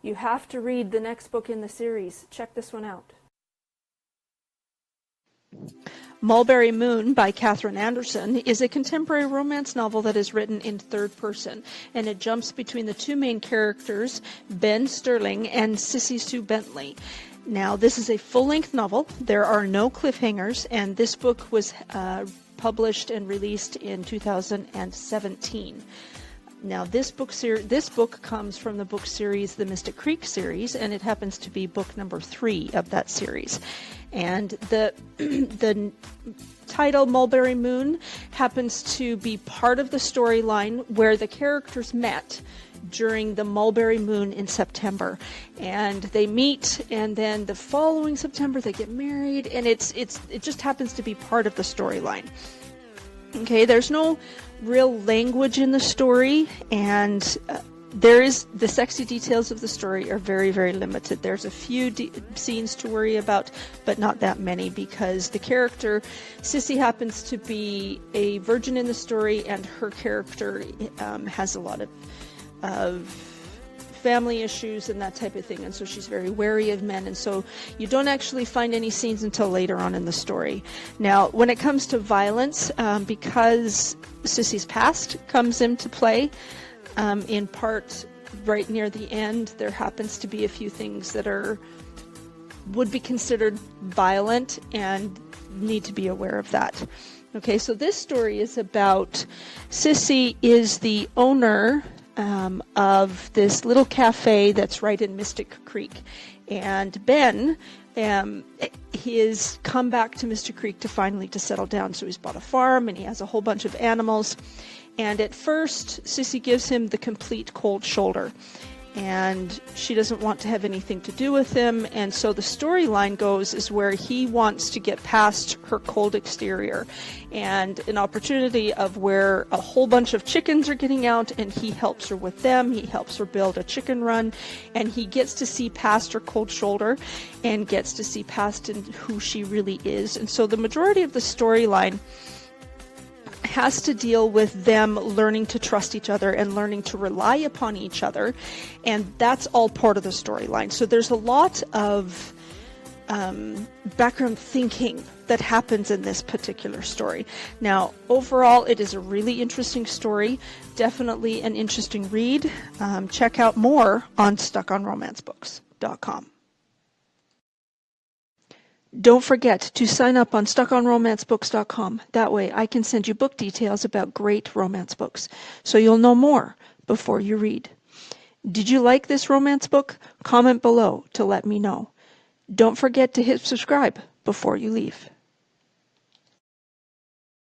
You have to read the next book in the series. Check this one out. Mulberry Moon by Katherine Anderson is a contemporary romance novel that is written in third person, and it jumps between the two main characters, Ben Sterling and Sissy Sue Bentley. Now, this is a full-length novel. There are no cliffhangers, and this book was published and released in 2017. Now, this book comes from the book series, the Mystic Creek series, and it happens to be book number 3 of that series. And the title, Mulberry Moon, happens to be part of the storyline where the characters met during the Mulberry Moon in September. And they meet, and then the following September they get married, and it just happens to be part of the storyline. Okay, there's no real language in the story, and the sexy details of the story are very, very limited. There's a few scenes to worry about, but not that many, because the character, Sissy, happens to be a virgin in the story, and her character has a lot of family issues and that type of thing, and so she's very wary of men, and so you don't actually find any scenes until later on in the story. Now, when it comes to violence, because Sissy's past comes into play, in part right near the end, there happens to be a few things that would be considered violent and need to be aware of that. Okay, so this story is about Sissy is the owner of this little cafe that's right in Mystic Creek, and Ben he's come back to Mystic Creek to settle down. So he's bought a farm and he has a whole bunch of animals, and at first Sissy gives him the complete cold shoulder, and she doesn't want to have anything to do with him. And so the storyline goes is where he wants to get past her cold exterior, and an opportunity of where a whole bunch of chickens are getting out, and he helps her with them. He helps her build a chicken run, and he gets to see past her cold shoulder and gets to see past who she really is. And so the majority of the storyline has to deal with them learning to trust each other and learning to rely upon each other, and that's all part of the storyline. So there's a lot of background thinking that happens in this particular story. Now, overall, it is a really interesting story, definitely an interesting read. Check out more on StuckOnRomanceBooks.com. Don't forget to sign up on StuckOnRomanceBooks.com. That way I can send you book details about great romance books, so you'll know more before you read. Did you like this romance book? Comment below to let me know. Don't forget to hit subscribe before you leave.